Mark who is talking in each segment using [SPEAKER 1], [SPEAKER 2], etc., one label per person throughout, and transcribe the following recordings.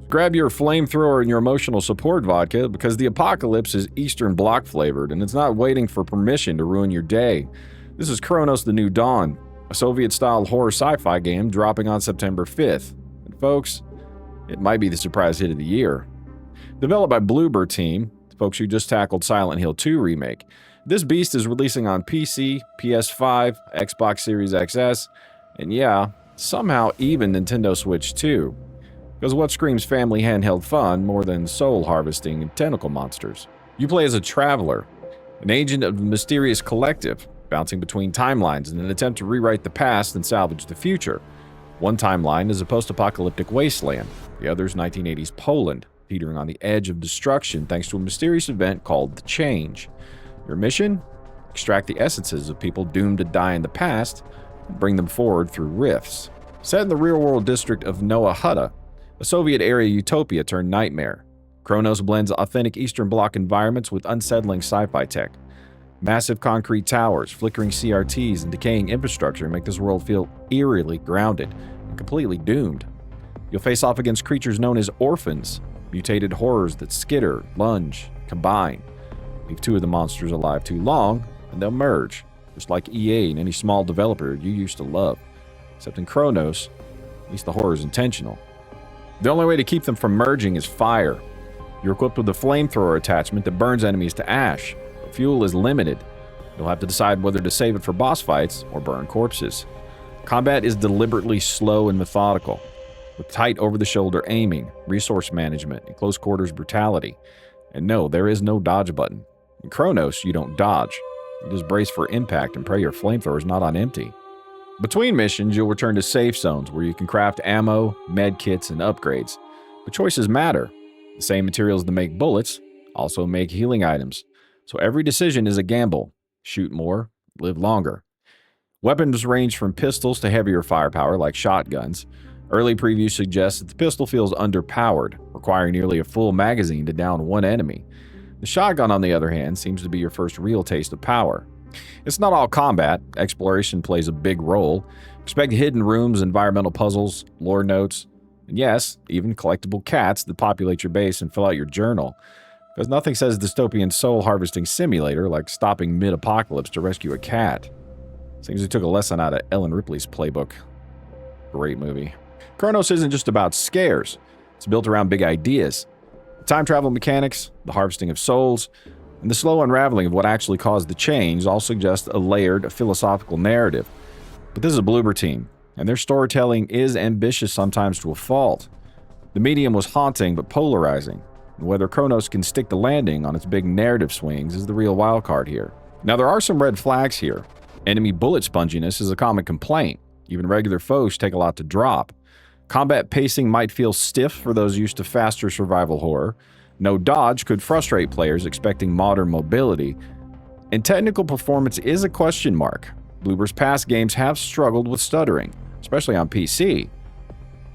[SPEAKER 1] Grab your flamethrower and your emotional support vodka because the apocalypse is Eastern Bloc flavored and it's not waiting for permission to ruin your day. This is Cronos: The New Dawn, a Soviet-style horror sci-fi game dropping on September 5th. And folks, it might be the surprise hit of the year. Developed by Bloober team, the folks who just tackled Silent Hill 2 remake, this beast is releasing on PC, PS5, Xbox Series XS, and yeah, somehow even Nintendo Switch 2. Because what screams family handheld fun more than soul harvesting and tentacle monsters? You play as a traveler, an agent of the mysterious collective, bouncing between timelines in an attempt to rewrite the past and salvage the future. One timeline is a post-apocalyptic wasteland, the other's 1980s Poland, teetering on the edge of destruction thanks to a mysterious event called the Change. Your mission? Extract the essences of people doomed to die in the past and bring them forward through rifts. Set in the real-world district of Noah Hutta, a Soviet-era utopia turned nightmare, Cronos blends authentic Eastern Bloc environments with unsettling sci-fi tech. Massive concrete towers, flickering CRTs, and decaying infrastructure make this world feel eerily grounded and completely doomed. You'll face off against creatures known as orphans, mutated horrors that skitter, lunge, combine. Leave two of the monsters alive too long, and they'll merge, just like EA and any small developer you used to love. Except in Cronos, at least the horror is intentional. The only way to keep them from merging is fire. You're equipped with a flamethrower attachment that burns enemies to ash, but fuel is limited. You'll have to decide whether to save it for boss fights or burn corpses. Combat is deliberately slow and methodical, with tight over-the-shoulder aiming, resource management, and close-quarters brutality. And no, there is no dodge button. In Cronos, you don't dodge. You just brace for impact and pray your flamethrower is not on empty. Between missions, you'll return to safe zones where you can craft ammo, med kits, and upgrades. But choices matter. The same materials that make bullets also make healing items. So every decision is a gamble. Shoot more, live longer. Weapons range from pistols to heavier firepower like shotguns. Early previews suggest that the pistol feels underpowered, requiring nearly a full magazine to down one enemy. The shotgun, on the other hand, seems to be your first real taste of power. It's not all combat. Exploration plays a big role. Expect hidden rooms, environmental puzzles, lore notes, and yes, even collectible cats that populate your base and fill out your journal. Because nothing says dystopian soul harvesting simulator like stopping mid-apocalypse to rescue a cat. Seems we took a lesson out of Ellen Ripley's playbook. Great movie. Cronos isn't just about scares. It's built around big ideas. The time travel mechanics, the harvesting of souls, and the slow unraveling of what actually caused the change all suggest a layered philosophical narrative. But this is a Bloober team, and their storytelling is ambitious sometimes to a fault. The medium was haunting but polarizing, and whether Cronos can stick the landing on its big narrative swings is the real wildcard here. Now there are some red flags here. Enemy bullet sponginess is a common complaint. Even regular foes take a lot to drop. Combat pacing might feel stiff for those used to faster survival horror. No dodge could frustrate players expecting modern mobility. And technical performance is a question mark. Bloober's past games have struggled with stuttering, especially on PC.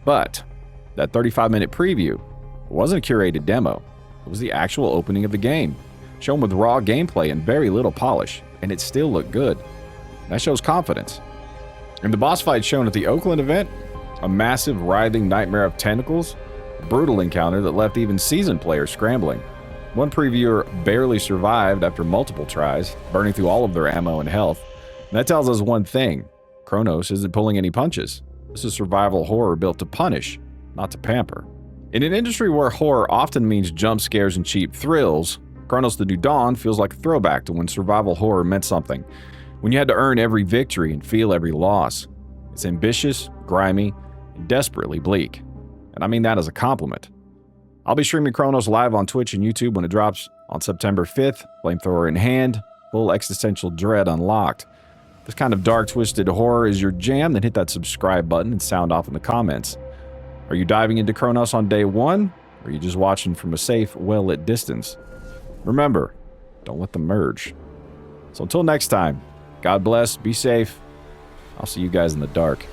[SPEAKER 1] But that 35-minute preview wasn't a curated demo. It was the actual opening of the game, shown with raw gameplay and very little polish, and it still looked good. That shows confidence. And the boss fight shown at the Oakland event, a massive writhing nightmare of tentacles, a brutal encounter that left even seasoned players scrambling. One previewer barely survived after multiple tries, burning through all of their ammo and health. And that tells us one thing: Cronos isn't pulling any punches. This is survival horror built to punish, not to pamper. In an industry where horror often means jump scares and cheap thrills, Cronos: The New Dawn feels like a throwback to when survival horror meant something, when you had to earn every victory and feel every loss. It's ambitious, grimy, and desperately bleak. And I mean that as a compliment. I'll be streaming Cronos live on Twitch and YouTube when it drops on September 5th, flamethrower in hand, full existential dread unlocked. If this kind of dark, twisted horror is your jam, then hit that subscribe button and sound off in the comments. Are you diving into Cronos on day one, or are you just watching from a safe, well-lit distance? Remember, don't let them merge. So until next time, God bless, be safe. I'll see you guys in the dark.